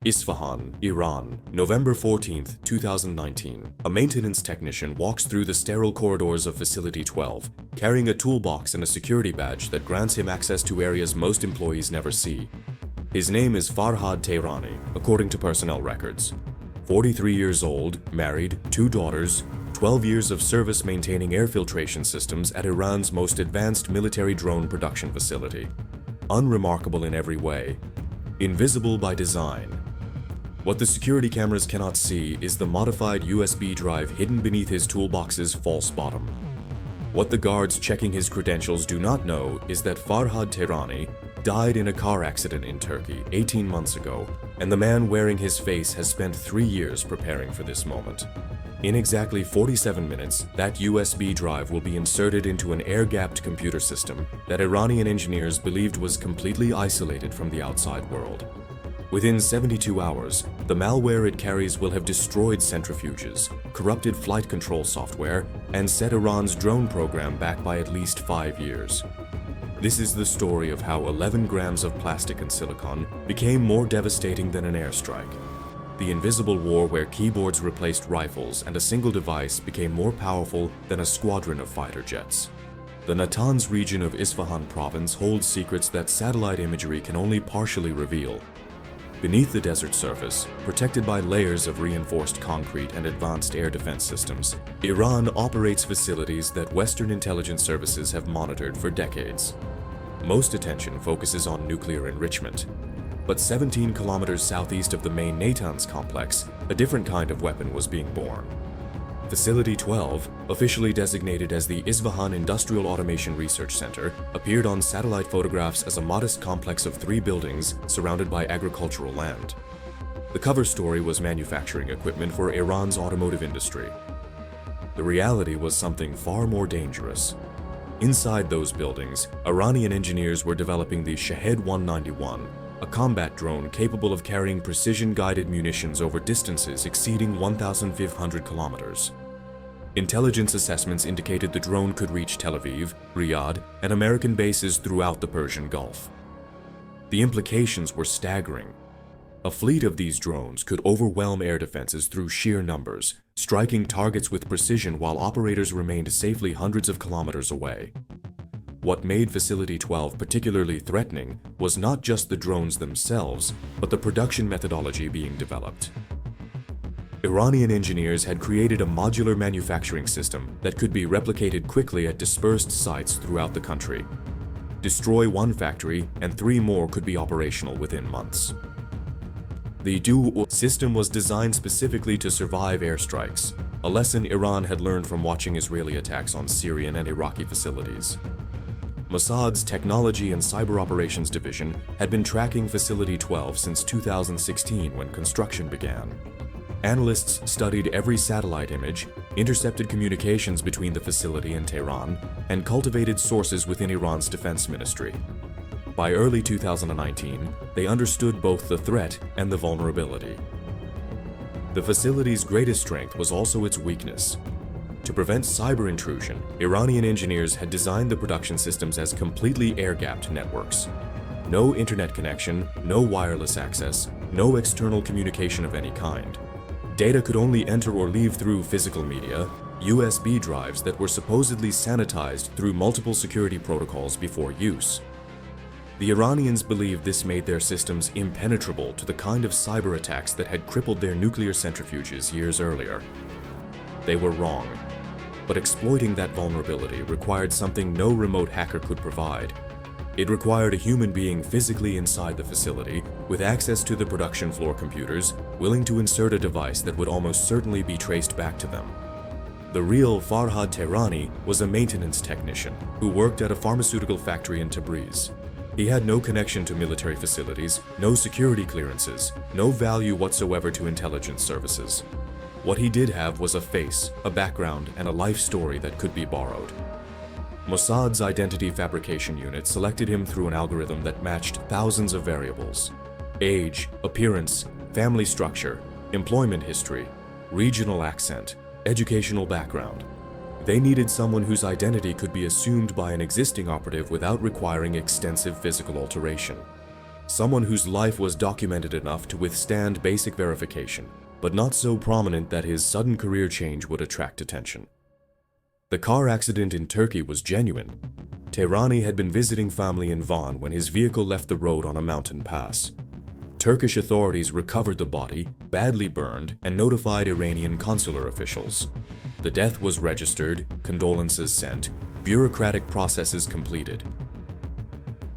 Isfahan, Iran, November 14, 2019. A maintenance technician walks through the sterile corridors of Facility 12, carrying a toolbox and a security badge that grants him access to areas most employees never see. His name is Farhad Tehrani, according to personnel records. 43 years old, married, 2 daughters, 12 years of service maintaining air filtration systems at Iran's most advanced military drone production facility. Unremarkable in every way. Invisible by design. What the security cameras cannot see is the modified USB drive hidden beneath his toolbox's false bottom. What the guards checking his credentials do not know is that Farhad Tehrani died in a car accident in Turkey 18 months ago, and the man wearing his face has spent 3 years preparing for this moment. In exactly 47 minutes, that USB drive will be inserted into an air-gapped computer system that Iranian engineers believed was completely isolated from the outside world. Within 72 hours, the malware it carries will have destroyed centrifuges, corrupted flight control software, and set Iran's drone program back by at least 5 years. This is the story of how 11 grams of plastic and silicon became more devastating than an airstrike. The invisible war where keyboards replaced rifles and a single device became more powerful than a squadron of fighter jets. The Natanz region of Isfahan province holds secrets that satellite imagery can only partially reveal. Beneath the desert surface, protected by layers of reinforced concrete and advanced air defense systems, Iran operates facilities that Western intelligence services have monitored for decades. Most attention focuses on nuclear enrichment. But 17 kilometers southeast of the main Natanz complex, a different kind of weapon was being born. Facility 12, officially designated as the Isfahan Industrial Automation Research Center, appeared on satellite photographs as a modest complex of 3 buildings surrounded by agricultural land. The cover story was manufacturing equipment for Iran's automotive industry. The reality was something far more dangerous. Inside those buildings, Iranian engineers were developing the Shahed 191, a combat drone capable of carrying precision-guided munitions over distances exceeding 1,500 kilometers. Intelligence assessments indicated the drone could reach Tel Aviv, Riyadh, and American bases throughout the Persian Gulf. The implications were staggering. A fleet of these drones could overwhelm air defenses through sheer numbers, striking targets with precision while operators remained safely hundreds of kilometers away. What made Facility 12 particularly threatening was not just the drones themselves, but the production methodology being developed. Iranian engineers had created a modular manufacturing system that could be replicated quickly at dispersed sites throughout the country. Destroy one factory, and 3 more could be operational within months. The dual system was designed specifically to survive airstrikes, a lesson Iran had learned from watching Israeli attacks on Syrian and Iraqi facilities. Mossad's Technology and Cyber Operations Division had been tracking Facility 12 since 2016 when construction began. Analysts studied every satellite image, intercepted communications between the facility and Tehran, and cultivated sources within Iran's defense ministry. By early 2019, they understood both the threat and the vulnerability. The facility's greatest strength was also its weakness. To prevent cyber intrusion, Iranian engineers had designed the production systems as completely air-gapped networks. No internet connection, no wireless access, no external communication of any kind. Data could only enter or leave through physical media, USB drives that were supposedly sanitized through multiple security protocols before use. The Iranians believed this made their systems impenetrable to the kind of cyber attacks that had crippled their nuclear centrifuges years earlier. They were wrong, but exploiting that vulnerability required something no remote hacker could provide. It required a human being physically inside the facility, with access to the production floor computers, willing to insert a device that would almost certainly be traced back to them. The real Farhad Tehrani was a maintenance technician who worked at a pharmaceutical factory in Tabriz. He had no connection to military facilities, no security clearances, no value whatsoever to intelligence services. What he did have was a face, a background, and a life story that could be borrowed. Mossad's identity fabrication unit selected him through an algorithm that matched thousands of variables: age, appearance, family structure, employment history, regional accent, educational background. They needed someone whose identity could be assumed by an existing operative without requiring extensive physical alteration. someone whose life was documented enough to withstand basic verification, but not so prominent that his sudden career change would attract attention. The car accident in Turkey was genuine. Tehrani had been visiting family in Van when his vehicle left the road on a mountain pass. Turkish authorities recovered the body, badly burned, and notified Iranian consular officials. The death was registered, condolences sent, bureaucratic processes completed.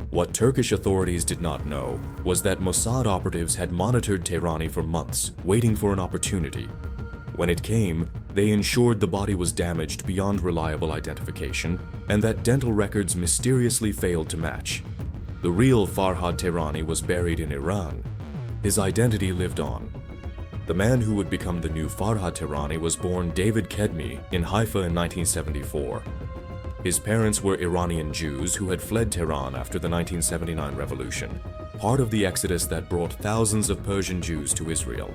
What Turkish authorities did not know was that Mossad operatives had monitored Tehrani for months, waiting for an opportunity. When it came, they ensured the body was damaged beyond reliable identification and that dental records mysteriously failed to match. The real Farhad Tehrani was buried in Iran. His identity lived on. The man who would become the new Farhad Tehrani was born David Kedmi in Haifa in 1974. His parents were Iranian Jews who had fled Tehran after the 1979 revolution, part of the exodus that brought thousands of Persian Jews to Israel.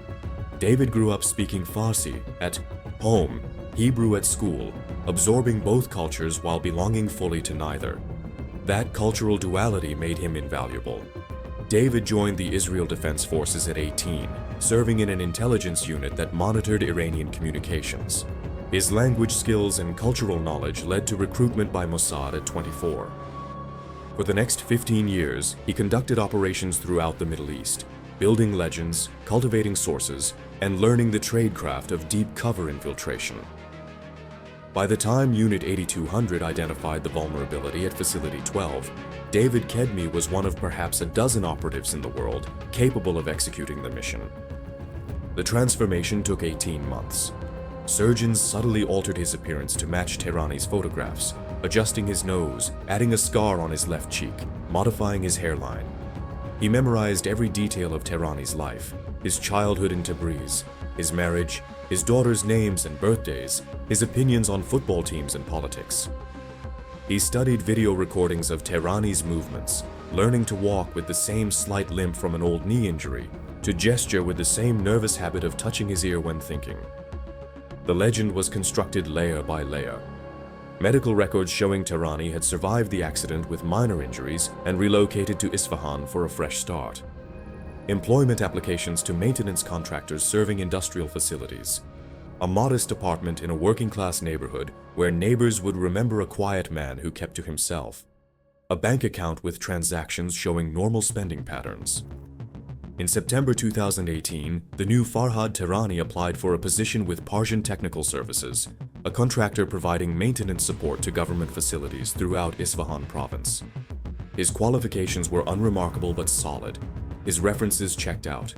David grew up speaking Farsi at home, Hebrew at school, absorbing both cultures while belonging fully to neither. That cultural duality made him invaluable. David joined the Israel Defense Forces at 18, serving in an intelligence unit that monitored Iranian communications. His language skills and cultural knowledge led to recruitment by Mossad at 24. For the next 15 years, he conducted operations throughout the Middle East, building legends, cultivating sources, and learning the tradecraft of deep cover infiltration. By the time Unit 8200 identified the vulnerability at Facility 12, David Kedmi was one of perhaps a dozen operatives in the world capable of executing the mission. The transformation took 18 months. Surgeons subtly altered his appearance to match Tehrani's photographs, adjusting his nose, adding a scar on his left cheek, modifying his hairline. He memorized every detail of Tehrani's life, his childhood in Tabriz, his marriage, his daughters' names and birthdays, his opinions on football teams and politics. He studied video recordings of Tehrani's movements, learning to walk with the same slight limp from an old knee injury, to gesture with the same nervous habit of touching his ear when thinking. The legend was constructed layer by layer. Medical records showing Tehrani had survived the accident with minor injuries and relocated to Isfahan for a fresh start. Employment applications to maintenance contractors serving industrial facilities. A modest apartment in a working-class neighborhood where neighbors would remember a quiet man who kept to himself. A bank account with transactions showing normal spending patterns. In September 2018, the new Farhad Tehrani applied for a position with Persian Technical Services, a contractor providing maintenance support to government facilities throughout Isfahan province. His qualifications were unremarkable but solid. His references checked out.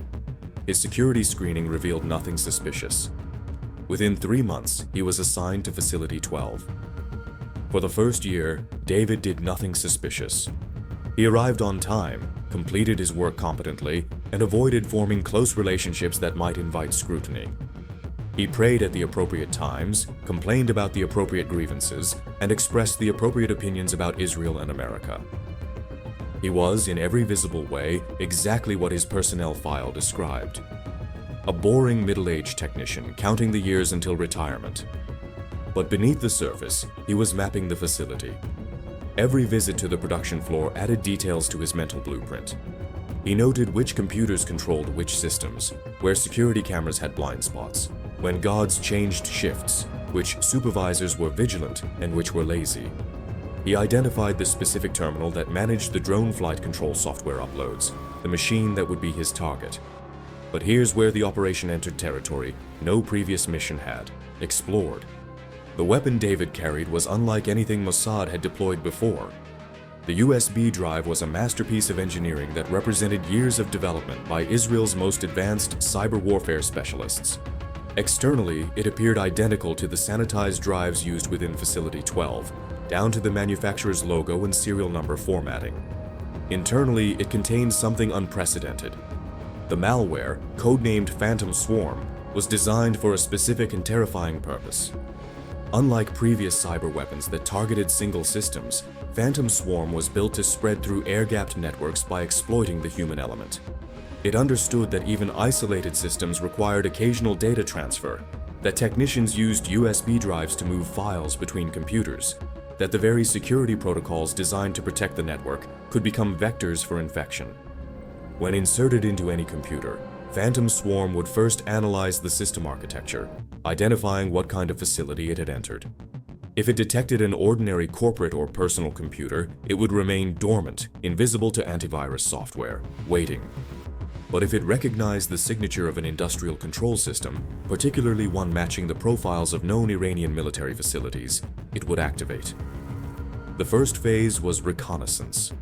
His security screening revealed nothing suspicious. Within 3 months, he was assigned to Facility 12. For the first year, David did nothing suspicious. He arrived on time, completed his work competently, and avoided forming close relationships that might invite scrutiny. He prayed at the appropriate times, complained about the appropriate grievances, and expressed the appropriate opinions about Israel and America. He was, in every visible way, exactly what his personnel file described. A boring middle-aged technician counting the years until retirement. But beneath the surface, he was mapping the facility. Every visit to the production floor added details to his mental blueprint. He noted which computers controlled which systems, where security cameras had blind spots, when guards changed shifts, which supervisors were vigilant and which were lazy. He identified the specific terminal that managed the drone flight control software uploads, the machine that would be his target. But here's where the operation entered territory no previous mission had: explored. The weapon David carried was unlike anything Mossad had deployed before. The USB drive was a masterpiece of engineering that represented years of development by Israel's most advanced cyber warfare specialists. Externally, it appeared identical to the sanitized drives used within Facility 12, down to the manufacturer's logo and serial number formatting. Internally, it contained something unprecedented. The malware, codenamed Phantom Swarm, was designed for a specific and terrifying purpose. Unlike previous cyber weapons that targeted single systems, Phantom Swarm was built to spread through air-gapped networks by exploiting the human element. It understood that even isolated systems required occasional data transfer, that technicians used USB drives to move files between computers, that the very security protocols designed to protect the network could become vectors for infection. When inserted into any computer, Phantom Swarm would first analyze the system architecture, identifying what kind of facility it had entered. If it detected an ordinary corporate or personal computer, it would remain dormant, invisible to antivirus software, waiting. But if it recognized the signature of an industrial control system, particularly one matching the profiles of known Iranian military facilities, it would activate. The first phase was reconnaissance.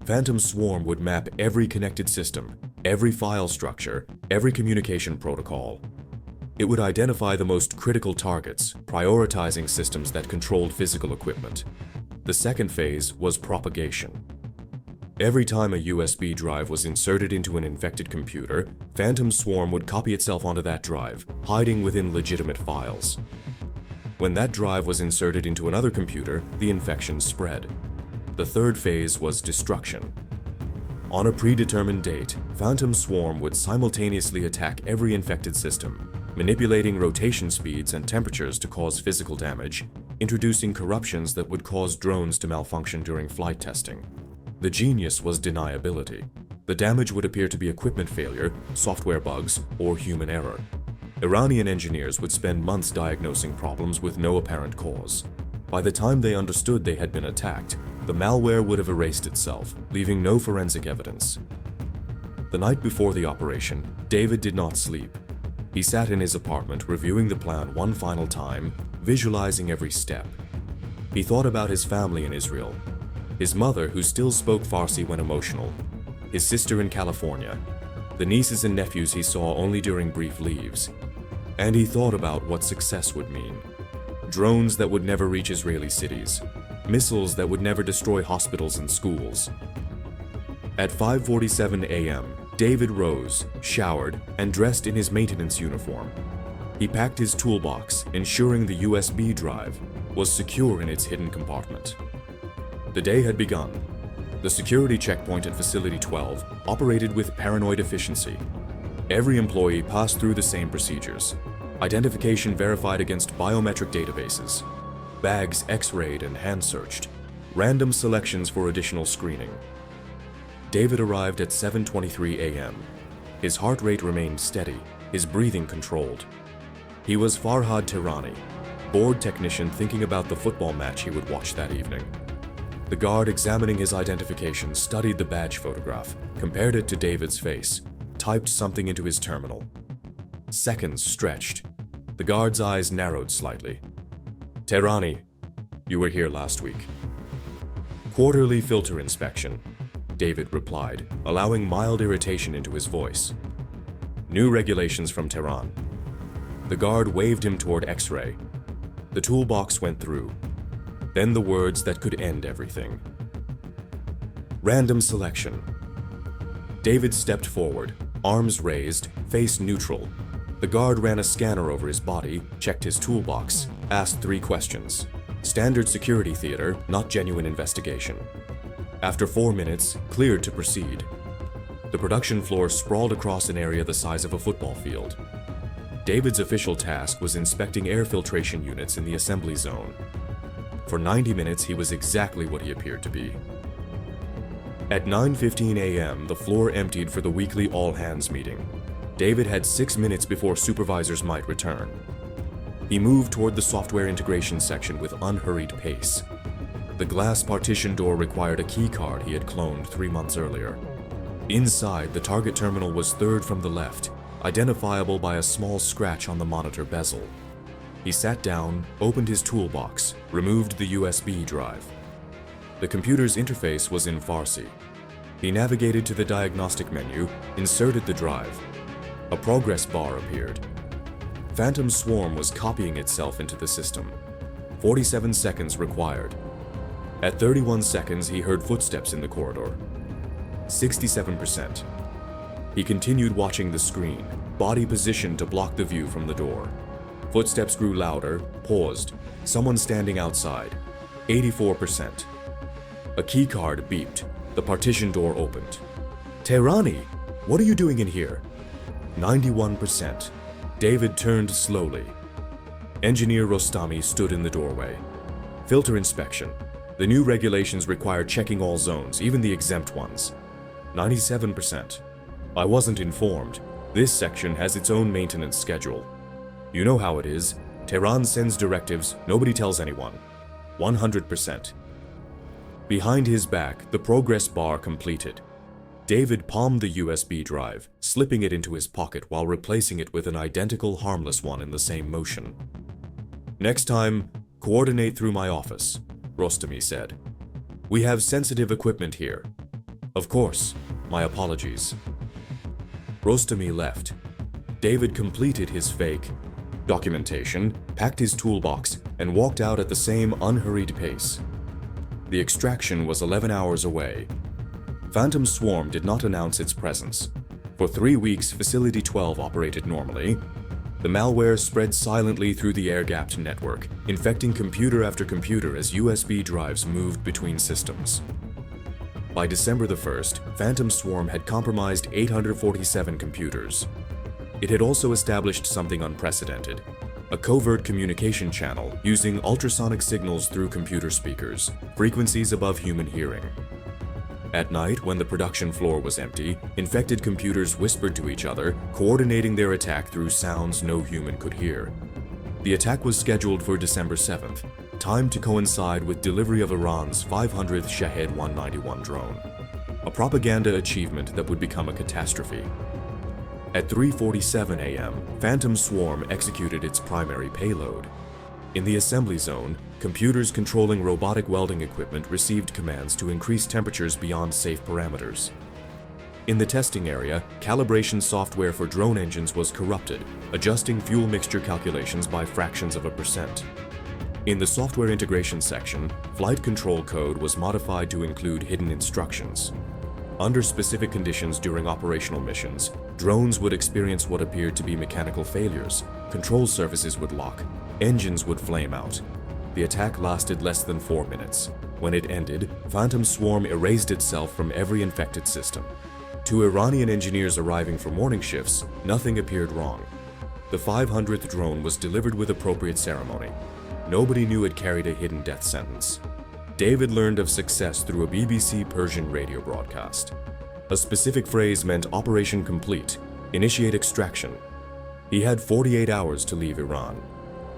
Phantom Swarm would map every connected system, every file structure, every communication protocol. It would identify the most critical targets, prioritizing systems that controlled physical equipment. The second phase was propagation. Every time a USB drive was inserted into an infected computer, Phantom Swarm would copy itself onto that drive, hiding within legitimate files. When that drive was inserted into another computer, the infection spread. The third phase was destruction. On a predetermined date, Phantom Swarm would simultaneously attack every infected system, manipulating rotation speeds and temperatures to cause physical damage, introducing corruptions that would cause drones to malfunction during flight testing. The genius was deniability. The damage would appear to be equipment failure, software bugs, or human error. Iranian engineers would spend months diagnosing problems with no apparent cause. By the time they understood they had been attacked, the malware would have erased itself, leaving no forensic evidence. The night before the operation, David did not sleep. He sat in his apartment reviewing the plan one final time, visualizing every step. He thought about his family in Israel, his mother who still spoke Farsi when emotional, his sister in California, the nieces and nephews he saw only during brief leaves. And he thought about what success would mean. Drones that would never reach Israeli cities, missiles that would never destroy hospitals and schools. At 5:47 a.m., David rose, showered, and dressed in his maintenance uniform. He packed his toolbox, ensuring the USB drive was secure in its hidden compartment. The day had begun. The security checkpoint at Facility 12 operated with paranoid efficiency. Every employee passed through the same procedures. Identification verified against biometric databases. Bags x-rayed and hand-searched. Random selections for additional screening. David arrived at 7:23 a.m. His heart rate remained steady, his breathing controlled. He was Farhad Tehrani, board technician thinking about the football match he would watch that evening. The guard examining his identification studied the badge photograph, compared it to David's face, typed something into his terminal. Seconds stretched. The guard's eyes narrowed slightly. Tehrani, you were here last week. Quarterly filter inspection, David replied, allowing mild irritation into his voice. New regulations from Tehran. The guard waved him toward X-ray. The toolbox went through. Then the words that could end everything. Random selection. David stepped forward, arms raised, face neutral. The guard ran a scanner over his body, checked his toolbox, asked 3 questions. Standard security theater, not genuine investigation. After 4 minutes, cleared to proceed. The production floor sprawled across an area the size of a football field. David's official task was inspecting air filtration units in the assembly zone. For 90 minutes, he was exactly what he appeared to be. At 9:15 a.m., the floor emptied for the weekly all-hands meeting. David had 6 minutes before supervisors might return. He moved toward the software integration section with unhurried pace. The glass partition door required a key card he had cloned 3 months earlier. Inside, the target terminal was third from the left, identifiable by a small scratch on the monitor bezel. He sat down, opened his toolbox, removed the USB drive. The computer's interface was in Farsi. He navigated to the diagnostic menu, inserted the drive. A progress bar appeared. Phantom Swarm was copying itself into the system. 47 seconds required. At 31 seconds, he heard footsteps in the corridor. 67%. He continued watching the screen, body positioned to block the view from the door. Footsteps grew louder, paused. Someone standing outside. 84%. A key card beeped. The partition door opened. Tehrani, what are you doing in here? 91%. David turned slowly. Engineer Rostami stood in the doorway. Filter inspection. The new regulations require checking all zones, even the exempt ones. 97%. I wasn't informed. This section has its own maintenance schedule. You know how it is. Tehran sends directives, nobody tells anyone. 100%. Behind his back, the progress bar completed. David palmed the USB drive, slipping it into his pocket while replacing it with an identical harmless one in the same motion. Next time, coordinate through my office, Rostami said. We have sensitive equipment here. Of course, my apologies. Rostami left. David completed his fake documentation, packed his toolbox, and walked out at the same unhurried pace. The extraction was 11 hours away. Phantom Swarm did not announce its presence. For 3 weeks, Facility 12 operated normally. The malware spread silently through the air-gapped network, infecting computer after computer as USB drives moved between systems. By December the 1st, Phantom Swarm had compromised 847 computers. It had also established something unprecedented, a covert communication channel using ultrasonic signals through computer speakers, frequencies above human hearing. At night, when the production floor was empty, infected computers whispered to each other, coordinating their attack through sounds no human could hear. The attack was scheduled for December 7th, timed to coincide with delivery of Iran's 500th Shahed 191 drone, a propaganda achievement that would become a catastrophe. At 3:47 a.m., Phantom Swarm executed its primary payload. In the assembly zone, computers controlling robotic welding equipment received commands to increase temperatures beyond safe parameters. In the testing area, calibration software for drone engines was corrupted, adjusting fuel mixture calculations by fractions of a percent. In the software integration section, flight control code was modified to include hidden instructions. Under specific conditions during operational missions, drones would experience what appeared to be mechanical failures, control surfaces would lock, engines would flame out. The attack lasted less than 4 minutes. When it ended, Phantom Swarm erased itself from every infected system. To Iranian engineers arriving for morning shifts, nothing appeared wrong. The 500th drone was delivered with appropriate ceremony. Nobody knew it carried a hidden death sentence. David learned of success through a BBC Persian radio broadcast. A specific phrase meant Operation Complete, initiate extraction. He had 48 hours to leave Iran.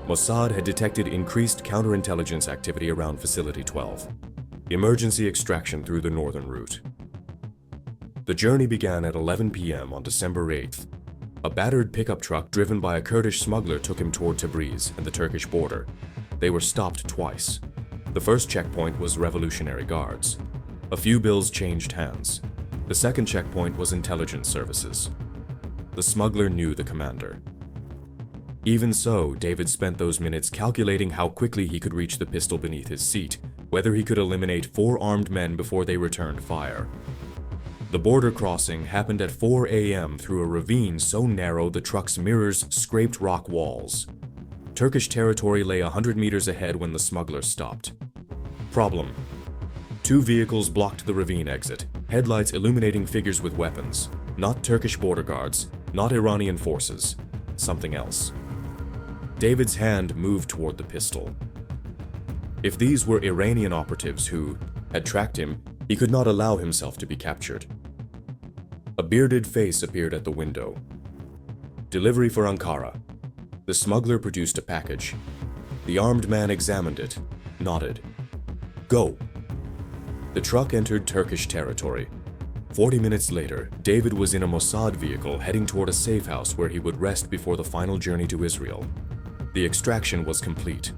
Mossad had detected increased counterintelligence activity around Facility 12. Emergency extraction through the northern route. The journey began at 11 p.m. on December 8th. A battered pickup truck driven by a Kurdish smuggler took him toward Tabriz and the Turkish border. They were stopped twice. The first checkpoint was Revolutionary Guards. A few bills changed hands. The second checkpoint was intelligence services. The smuggler knew the commander. Even so, David spent those minutes calculating how quickly he could reach the pistol beneath his seat, whether he could eliminate 4 armed men before they returned fire. The border crossing happened at 4 a.m. through a ravine so narrow the truck's mirrors scraped rock walls. Turkish territory lay 100 meters ahead when the smuggler stopped. Problem: 2 vehicles blocked the ravine exit, headlights illuminating figures with weapons. Not Turkish border guards, not Iranian forces, something else. David's hand moved toward the pistol. If these were Iranian operatives who had tracked him, he could not allow himself to be captured. A bearded face appeared at the window. Delivery for Ankara. The smuggler produced a package. The armed man examined it, nodded. Go. The truck entered Turkish territory. 40 minutes later, David was in a Mossad vehicle heading toward a safe house where he would rest before the final journey to Israel. The extraction was complete.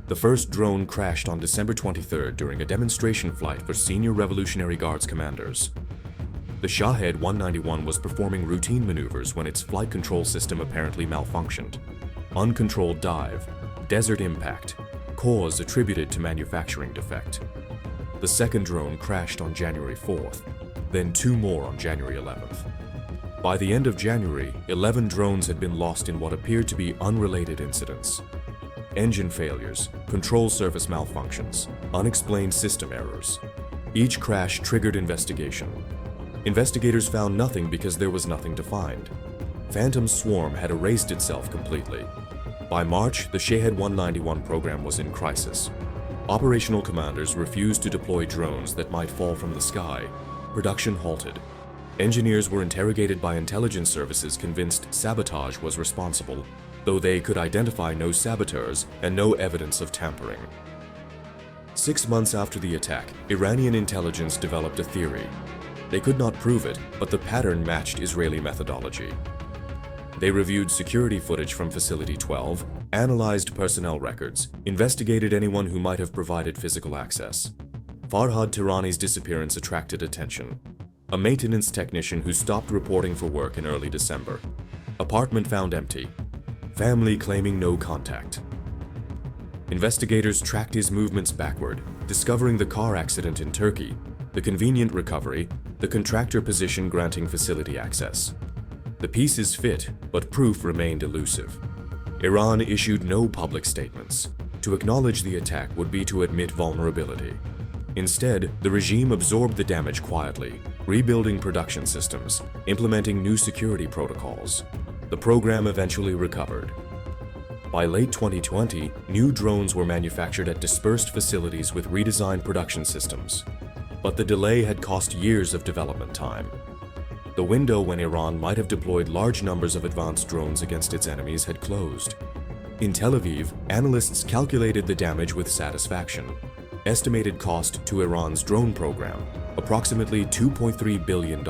The first drone crashed on December 23rd during a demonstration flight for senior Revolutionary Guards commanders. The Shahed 191 was performing routine maneuvers when its flight control system apparently malfunctioned. Uncontrolled dive, desert impact, cause attributed to manufacturing defect. The second drone crashed on January 4th, then 2 more on January 11th. By the end of January, 11 drones had been lost in what appeared to be unrelated incidents. Engine failures, control surface malfunctions, unexplained system errors. Each crash triggered investigation. Investigators found nothing because there was nothing to find. Phantom Swarm had erased itself completely. By March, the Shahed 191 program was in crisis. Operational commanders refused to deploy drones that might fall from the sky. Production halted. Engineers were interrogated by intelligence services convinced sabotage was responsible, though they could identify no saboteurs and no evidence of tampering. 6 months after the attack, Iranian intelligence developed a theory. They could not prove it, but the pattern matched Israeli methodology. They reviewed security footage from Facility 12, analyzed personnel records, investigated anyone who might have provided physical access. Farhad Tehrani's disappearance attracted attention. A maintenance technician who stopped reporting for work in early December. Apartment found empty. Family claiming no contact. Investigators tracked his movements backward, discovering the car accident in Turkey, the convenient recovery, the contractor position granting facility access. The pieces fit, but proof remained elusive. Iran issued no public statements. To acknowledge the attack would be to admit vulnerability. Instead, the regime absorbed the damage quietly, rebuilding production systems, implementing new security protocols. The program eventually recovered. By late 2020, new drones were manufactured at dispersed facilities with redesigned production systems. But the delay had cost years of development time. The window when Iran might have deployed large numbers of advanced drones against its enemies had closed. In Tel Aviv, analysts calculated the damage with satisfaction. Estimated cost to Iran's drone program, approximately $2.3 billion.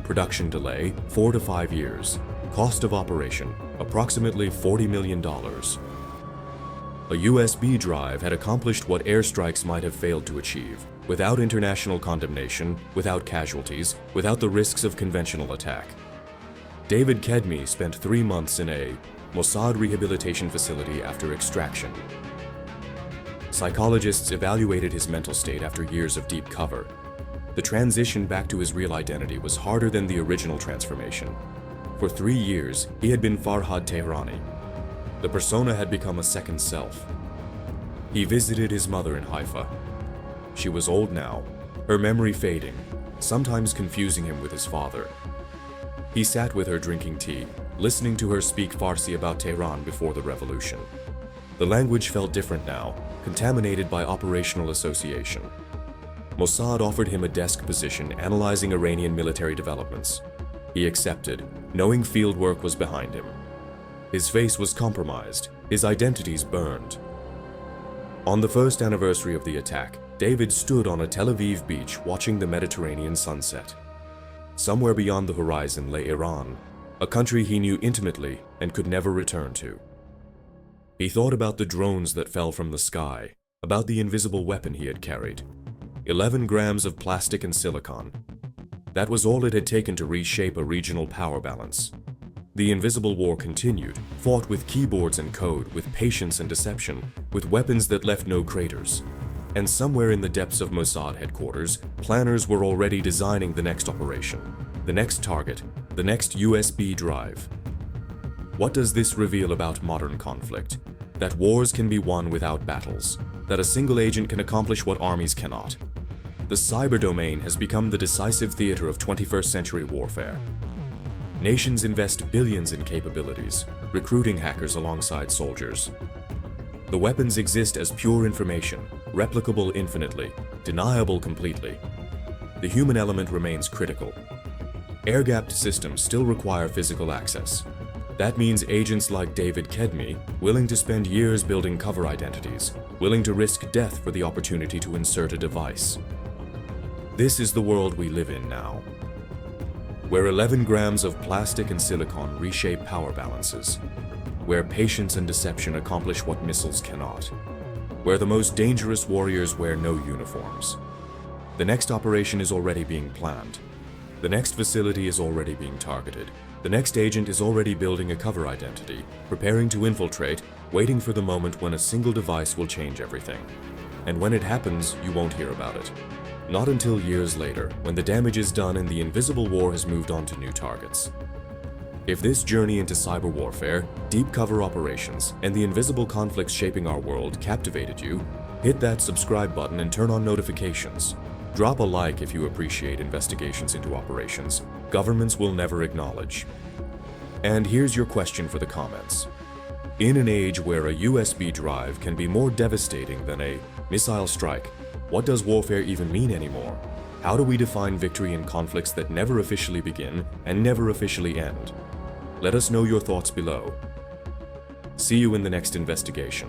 Production delay, 4 to 5 years. Cost of operation, approximately $40 million. A USB drive had accomplished what airstrikes might have failed to achieve, without international condemnation, without casualties, without the risks of conventional attack. David Kedmi spent 3 months in a Mossad rehabilitation facility after extraction. Psychologists evaluated his mental state after years of deep cover. The transition back to his real identity was harder than the original transformation. For 3 years, he had been Farhad Tehrani. The persona had become a second self. He visited his mother in Haifa. She was old now, her memory fading, sometimes confusing him with his father. He sat with her drinking tea, listening to her speak Farsi about Tehran before the revolution. The language felt different now, contaminated by operational association. Mossad offered him a desk position analyzing Iranian military developments. He accepted, knowing field work was behind him. His face was compromised, his identities burned. On the first anniversary of the attack, David stood on a Tel Aviv beach watching the Mediterranean sunset. Somewhere beyond the horizon lay Iran, a country he knew intimately and could never return to. He thought about the drones that fell from the sky, about the invisible weapon he had carried. 11 grams of plastic and silicon. That was all it had taken to reshape a regional power balance. The invisible war continued, fought with keyboards and code, with patience and deception, with weapons that left no craters. And somewhere in the depths of Mossad headquarters, planners were already designing the next operation, the next target, the next USB drive. What does this reveal about modern conflict? That wars can be won without battles, that a single agent can accomplish what armies cannot. The cyber domain has become the decisive theater of 21st century warfare. Nations invest billions in capabilities, recruiting hackers alongside soldiers. The weapons exist as pure information, replicable infinitely, deniable completely. The human element remains critical. Air-gapped systems still require physical access. That means agents like David Kedmi, willing to spend years building cover identities, willing to risk death for the opportunity to insert a device. This is the world we live in now, where 11 grams of plastic and silicon reshape power balances, where patience and deception accomplish what missiles cannot, where the most dangerous warriors wear no uniforms. The next operation is already being planned. The next facility is already being targeted. The next agent is already building a cover identity, preparing to infiltrate, waiting for the moment when a single device will change everything. And when it happens, you won't hear about it. Not until years later, when the damage is done and the invisible war has moved on to new targets. If this journey into cyber warfare, deep cover operations, and the invisible conflicts shaping our world captivated you, hit that subscribe button and turn on notifications. Drop a like if you appreciate investigations into operations governments will never acknowledge. And here's your question for the comments. In an age where a USB drive can be more devastating than a missile strike, what does warfare even mean anymore? How do we define victory in conflicts that never officially begin and never officially end? Let us know your thoughts below. See you in the next investigation.